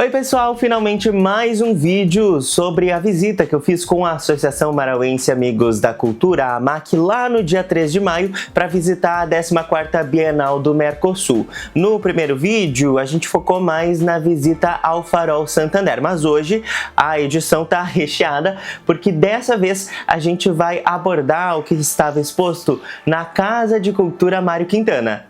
Oi pessoal, finalmente mais um vídeo sobre a visita que eu fiz com a Associação Marauense Amigos da Cultura, a AMAC, lá no dia 3 de maio para visitar a 14ª Bienal do Mercosul. No primeiro vídeo a gente focou mais na visita ao Farol Santander, mas hoje a edição tá recheada porque dessa vez a gente vai abordar o que estava exposto na Casa de Cultura Mário Quintana.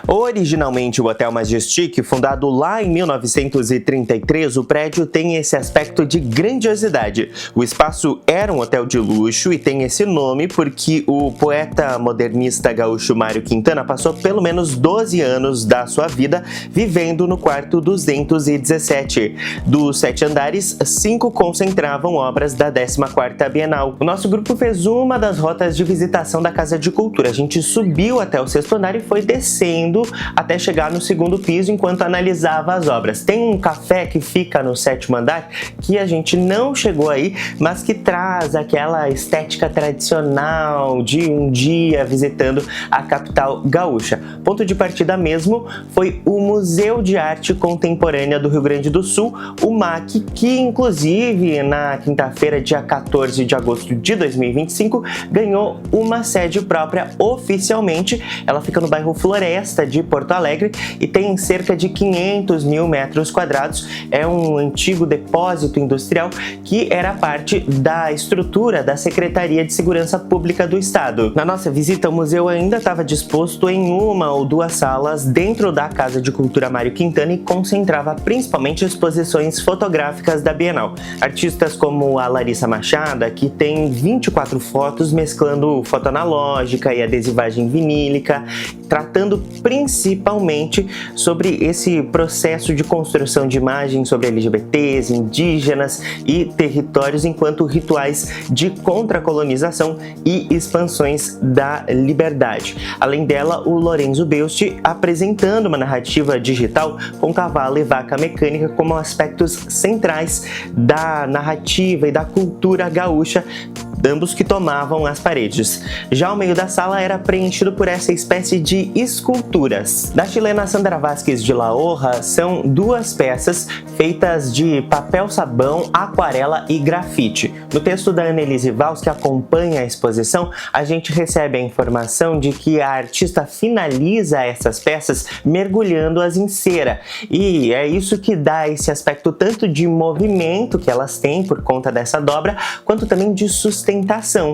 Originalmente o Hotel Majestic, fundado lá em 1933, o prédio tem esse aspecto de grandiosidade. O espaço era um hotel de luxo e tem esse nome porque o poeta modernista gaúcho Mário Quintana passou pelo menos 12 anos da sua vida vivendo no quarto 217. Dos 7 andares, 5 concentravam obras da 14ª Bienal. O nosso grupo fez uma das rotas de visitação da Casa de Cultura. A gente subiu até o 6º andar e foi descendo até chegar no 2º piso enquanto analisava as obras. Tem um café que fica no 7º andar que a gente não chegou aí, mas que traz aquela estética tradicional de um dia visitando a capital gaúcha. Ponto de partida mesmo foi o Museu de Arte Contemporânea do Rio Grande do Sul, o MAC, que inclusive na quinta-feira, dia 14 de agosto de 2025, ganhou uma sede própria oficialmente. Ela fica no bairro Floresta de Porto Alegre e tem cerca de 500 mil metros quadrados. É um antigo depósito industrial que era parte da estrutura da Secretaria de Segurança Pública do Estado. Na nossa visita, o museu ainda estava disposto em uma ou duas salas dentro da Casa de Cultura Mário Quintana e concentrava principalmente exposições fotográficas da Bienal. Artistas como a Larissa Machado, que tem 24 fotos mesclando foto analógica e adesivagem vinílica, tratando principalmente sobre esse processo de construção de imagens sobre LGBTs, indígenas e territórios enquanto rituais de contracolonização e expansões da liberdade. Além dela, o Lorenzo Belst apresentando uma narrativa digital com cavalo e vaca mecânica como aspectos centrais da narrativa e da cultura gaúcha, ambos que tomavam as paredes. Já o meio da sala era preenchido por essa espécie de esculturas. Da chilena Sandra Vázquez de La Horra, são 2 peças feitas de papel sabão, aquarela e grafite. No texto da Annelise Valls, que acompanha a exposição, a gente recebe a informação de que a artista finaliza essas peças mergulhando-as em cera. E é isso que dá esse aspecto tanto de movimento que elas têm por conta dessa dobra, quanto também de sustentação.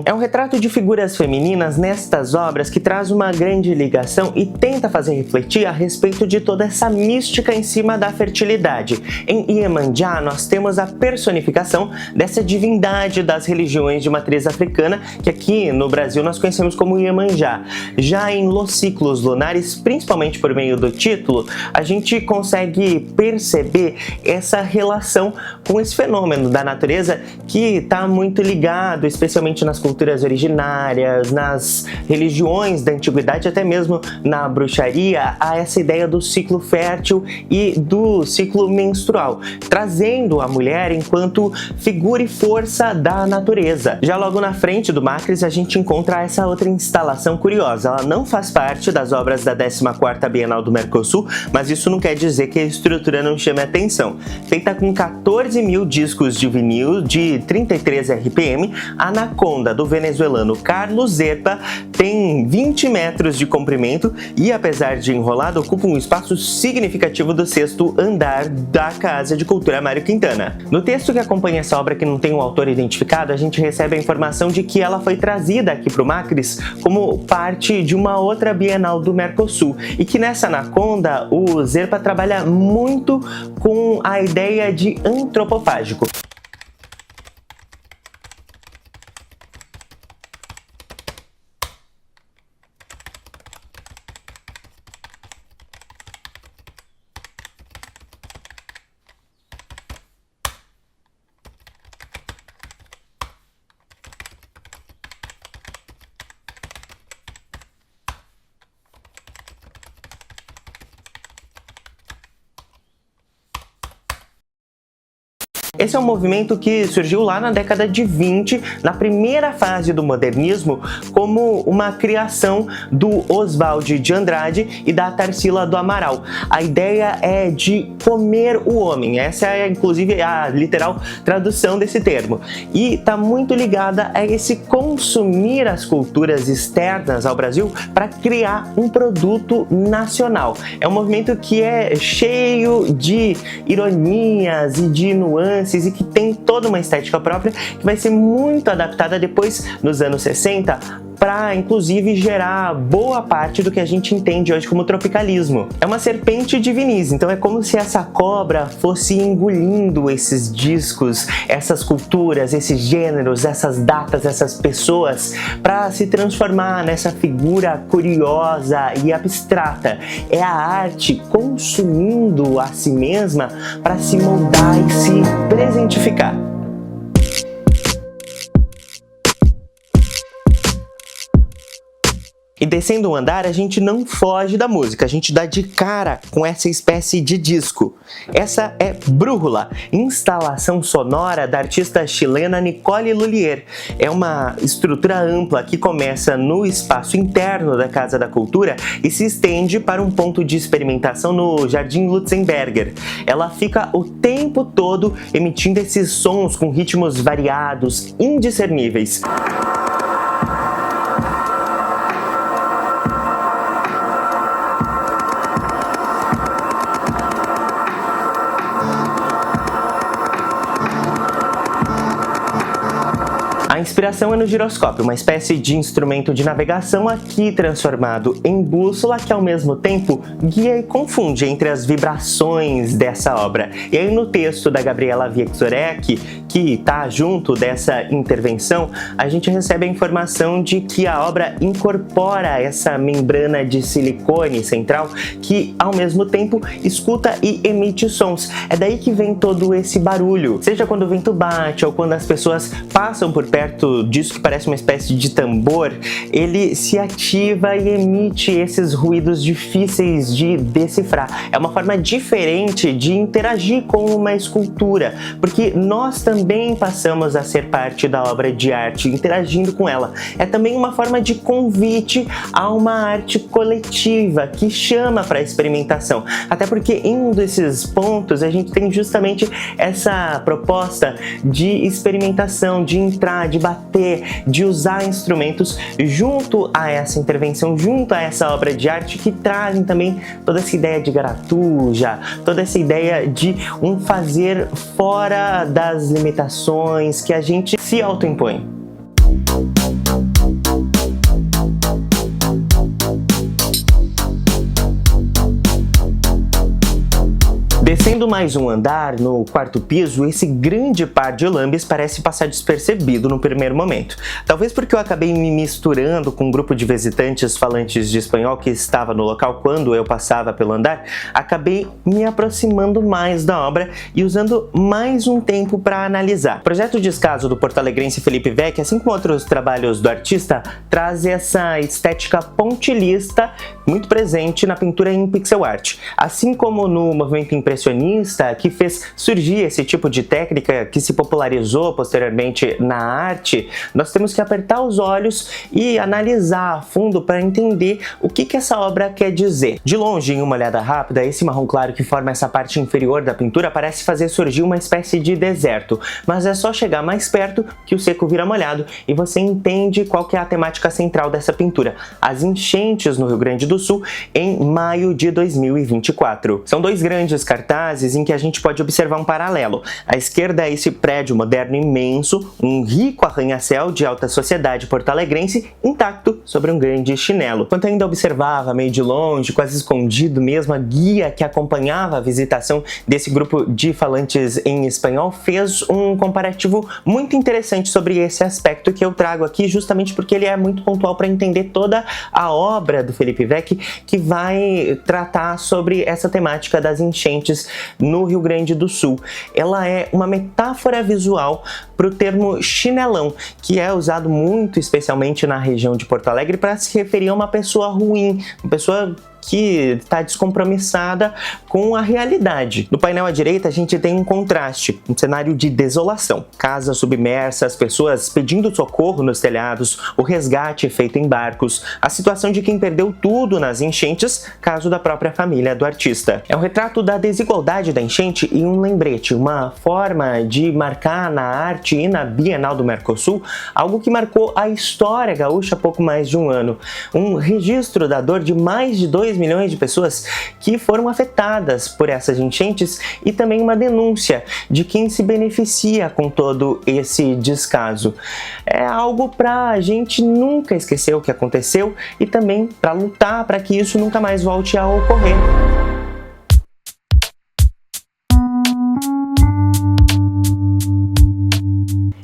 É um retrato de figuras femininas nestas obras que traz uma grande ligação e tenta fazer refletir a respeito de toda essa mística em cima da fertilidade. Em Iemanjá, nós temos a personificação dessa divindade das religiões de matriz africana, que aqui no Brasil nós conhecemos como Iemanjá. Já em Los Ciclos Lunares, principalmente por meio do título, a gente consegue perceber essa relação com esse fenômeno da natureza que está muito ligado, especialmente nas culturas originárias, nas religiões da antiguidade, até mesmo na bruxaria, a essa ideia do ciclo fértil e do ciclo menstrual, trazendo a mulher enquanto figura e força da natureza. Já logo na frente do Macris a gente encontra essa outra instalação curiosa. Ela não faz parte das obras da 14ª Bienal do Mercosul, mas isso não quer dizer que a estrutura não chame atenção. Feita com 14 mil discos de vinil de 33 RPM, a Anaconda, do venezuelano Carlos Zerpa, tem 20 metros de comprimento e, apesar de enrolado, ocupa um espaço significativo do 6º andar da Casa de Cultura Mário Quintana. No texto que acompanha essa obra, que não tem um autor identificado, a gente recebe a informação de que ela foi trazida aqui para o Macris como parte de uma outra Bienal do Mercosul e que nessa Anaconda o Zerpa trabalha muito com a ideia de antropofágico. Esse é um movimento que surgiu lá na década de 20, na primeira fase do modernismo, como uma criação do Oswald de Andrade e da Tarsila do Amaral. A ideia é de comer o homem, essa é inclusive a literal tradução desse termo, e está muito ligada a esse consumir as culturas externas ao Brasil para criar um produto nacional. É um movimento que é cheio de ironias e de nuances e que tem toda uma estética própria que vai ser muito adaptada depois, nos anos 60, para inclusive gerar boa parte do que a gente entende hoje como tropicalismo. É uma serpente de Vinícius, então é como se essa cobra fosse engolindo esses discos, essas culturas, esses gêneros, essas datas, essas pessoas, para se transformar nessa figura curiosa e abstrata. É a arte consumindo a si mesma para se moldar e se presentificar. E descendo um andar, a gente não foge da música, a gente dá de cara com essa espécie de disco. Essa é Brújula, instalação sonora da artista chilena Nicole Lullier. É uma estrutura ampla que começa no espaço interno da Casa da Cultura e se estende para um ponto de experimentação no Jardim Lutzenberger. Ela fica o tempo todo emitindo esses sons com ritmos variados, indiscerníveis. A inspiração é no giroscópio, uma espécie de instrumento de navegação aqui transformado em bússola que ao mesmo tempo guia e confunde entre as vibrações dessa obra. E aí no texto da Gabriela Wieczorek, que está junto dessa intervenção, a gente recebe a informação de que a obra incorpora essa membrana de silicone central que ao mesmo tempo escuta e emite sons. É daí que vem todo esse barulho, seja quando o vento bate ou quando as pessoas passam por perto disso que parece uma espécie de tambor, ele se ativa e emite esses ruídos difíceis de decifrar. É uma forma diferente de interagir com uma escultura, porque nós também passamos a ser parte da obra de arte, interagindo com ela. É também uma forma de convite a uma arte coletiva que chama para a experimentação, até porque em um desses pontos a gente tem justamente essa proposta de experimentação, de entrar, de bater, de usar instrumentos junto a essa intervenção, junto a essa obra de arte que trazem também toda essa ideia de garatuja, toda essa ideia de um fazer fora das limitações que a gente se autoimpõe. Descendo mais um andar, no quarto piso, esse grande par de lambes parece passar despercebido no primeiro momento. Talvez porque eu acabei me misturando com um grupo de visitantes falantes de espanhol que estava no local quando eu passava pelo andar, acabei me aproximando mais da obra e usando mais um tempo para analisar. O projeto Descaso do porto-alegrense Felipe Vecchi, assim como outros trabalhos do artista, traz essa estética pontilhista muito presente na pintura em pixel art. Assim como no movimento impressionista, que fez surgir esse tipo de técnica que se popularizou posteriormente na arte, nós temos que apertar os olhos e analisar a fundo para entender o que essa obra quer dizer. De longe, em uma olhada rápida, esse marrom claro que forma essa parte inferior da pintura parece fazer surgir uma espécie de deserto, mas é só chegar mais perto que o seco vira molhado e você entende qual que é a temática central dessa pintura: as enchentes no Rio Grande do Sul em maio de 2024. São dois grandes cartazes em que a gente pode observar um paralelo. À esquerda é esse prédio moderno imenso, um rico arranha-céu de alta sociedade porto-alegrense intacto sobre um grande chinelo. Enquanto ainda observava meio de longe, quase escondido mesmo, a guia que acompanhava a visitação desse grupo de falantes em espanhol fez um comparativo muito interessante sobre esse aspecto que eu trago aqui justamente porque ele é muito pontual para entender toda a obra do Felipe Vecchi, que vai tratar sobre essa temática das enchentes no Rio Grande do Sul. Ela é uma metáfora visual para o termo chinelão, que é usado muito especialmente na região de Porto Alegre para se referir a uma pessoa ruim, uma pessoa que está descompromissada com a realidade. No painel à direita a gente tem um contraste, um cenário de desolação. Casas submersas, pessoas pedindo socorro nos telhados, o resgate feito em barcos, a situação de quem perdeu tudo nas enchentes, caso da própria família do artista. É um retrato da desigualdade da enchente e um lembrete, uma forma de marcar na arte e na Bienal do Mercosul algo que marcou a história gaúcha há pouco mais de um ano. Um registro da dor de mais de 2 milhões de pessoas que foram afetadas por essas enchentes e também uma denúncia de quem se beneficia com todo esse descaso. É algo para a gente nunca esquecer o que aconteceu e também para lutar para que isso nunca mais volte a ocorrer.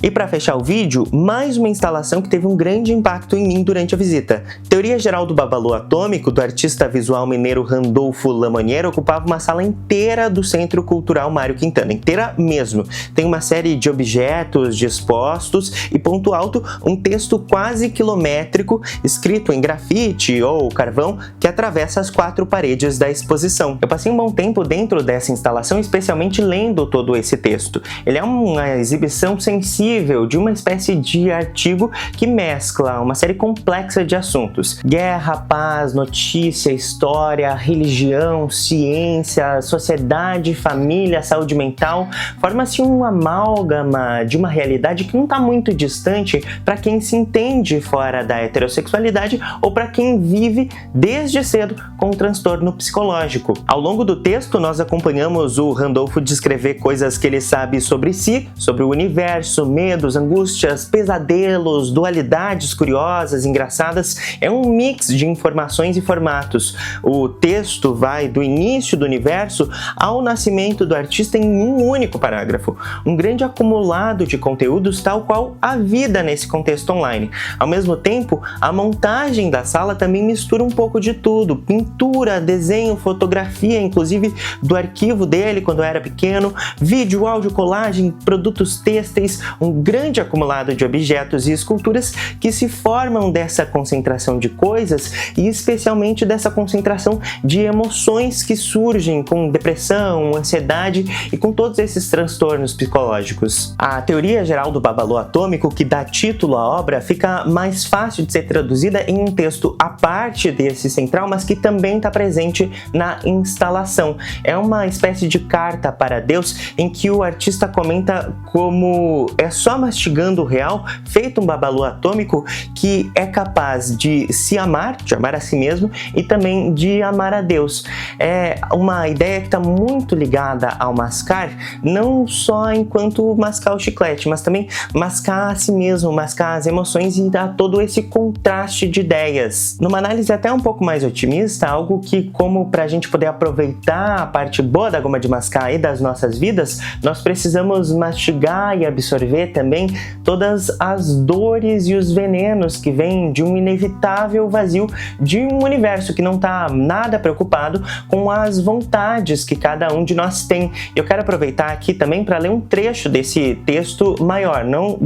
E para fechar o vídeo, mais uma instalação que teve um grande impacto em mim durante a visita. Teoria Geral do Babalu Atômico, do artista visual mineiro Randolfo Lamonier, ocupava uma sala inteira do Centro Cultural Mário Quintana, inteira mesmo. Tem uma série de objetos dispostos e, ponto alto, um texto quase quilométrico, escrito em grafite ou carvão, que atravessa as 4 paredes da exposição. Eu passei um bom tempo dentro dessa instalação, especialmente lendo todo esse texto. Ele é uma exibição sensível de uma espécie de artigo que mescla uma série complexa de assuntos: guerra, paz, notícia, história, religião, ciência, sociedade, família, saúde mental. Forma-se um amálgama de uma realidade que não está muito distante para quem se entende fora da heterossexualidade ou para quem vive desde cedo com um transtorno psicológico. Ao longo do texto, nós acompanhamos o Randolfo descrever coisas que ele sabe sobre si, sobre o universo, medos, angústias, pesadelos, dualidades curiosas, engraçadas. É um mix de informações e formatos. O texto vai do início do universo ao nascimento do artista em um único parágrafo. Um grande acumulado de conteúdos, tal qual a vida nesse contexto online. Ao mesmo tempo, a montagem da sala também mistura um pouco de tudo: pintura, desenho, fotografia, inclusive do arquivo dele quando era pequeno, vídeo, áudio, colagem, produtos têxteis, um grande acumulado de objetos e esculturas que se formam dessa concentração de coisas e especialmente dessa concentração de emoções que surgem com depressão, ansiedade e com todos esses transtornos psicológicos. A Teoria Geral do Babalu Atômico, que dá título à obra, fica mais fácil de ser traduzida em um texto à parte desse central, mas que também está presente na instalação. É uma espécie de carta para Deus em que o artista comenta como é só mastigando o real, feito um babalu atômico, que é capaz de se amar, de amar a si mesmo e também de amar a Deus. É uma ideia que está muito ligada ao mascar, não só enquanto mascar o chiclete, mas também mascar a si mesmo, mascar as emoções e dar todo esse contraste de ideias. Numa análise até um pouco mais otimista, algo que, como para a gente poder aproveitar a parte boa da goma de mascar e das nossas vidas, nós precisamos mastigar e absorver também todas as dores e os venenos que vêm de um inevitável vazio de um universo que não está nada preocupado com as vontades que cada um de nós tem. Eu quero aproveitar aqui também para ler um trecho desse texto maior, não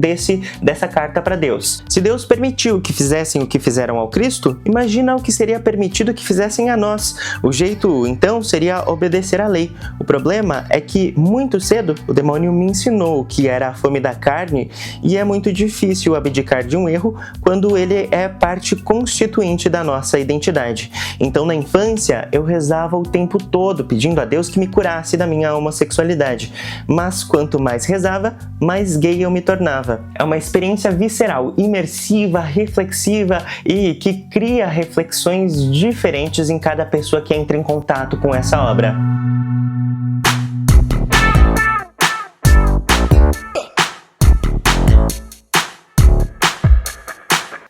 dessa carta para Deus. Se Deus permitiu que fizessem o que fizeram ao Cristo, imagina o que seria permitido que fizessem a nós. O jeito, então, seria obedecer à lei. O problema é que, muito cedo, o demônio me ensinou o que era a fome da carne e é muito difícil abdicar de um erro quando ele é parte constituinte da nossa identidade. Então, na infância, eu rezava o tempo todo pedindo a Deus que me curasse da minha homossexualidade. Mas quanto mais rezava, mais gay eu me tornava. É uma experiência visceral, imersiva, reflexiva e que cria reflexões diferentes em cada pessoa que entra em contato com essa obra.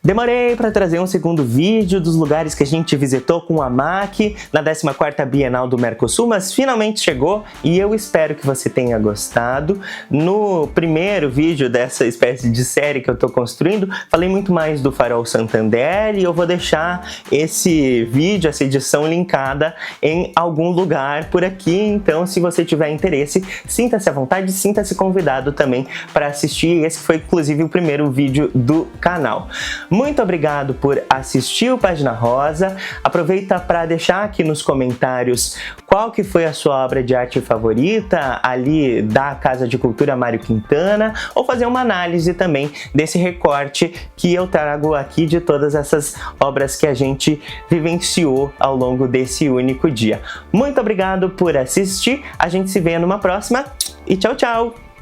Demorei para trazer um segundo vídeo dos lugares que a gente visitou com a MAC na 14ª Bienal do Mercosul, mas finalmente chegou e eu espero que você tenha gostado. No primeiro vídeo dessa espécie de série que eu estou construindo, falei muito mais do Farol Santander e eu vou deixar esse vídeo, essa edição linkada em algum lugar por aqui, então se você tiver interesse, sinta-se à vontade, sinta-se convidado também para assistir. Esse foi inclusive o primeiro vídeo do canal. Muito obrigado por assistir o Página Rosa. Aproveita para deixar aqui nos comentários qual que foi a sua obra de arte favorita ali da Casa de Cultura Mário Quintana, ou fazer uma análise também desse recorte que eu trago aqui de todas essas obras que a gente vivenciou ao longo desse único dia. Muito obrigado por assistir, a gente se vê numa próxima e tchau, tchau!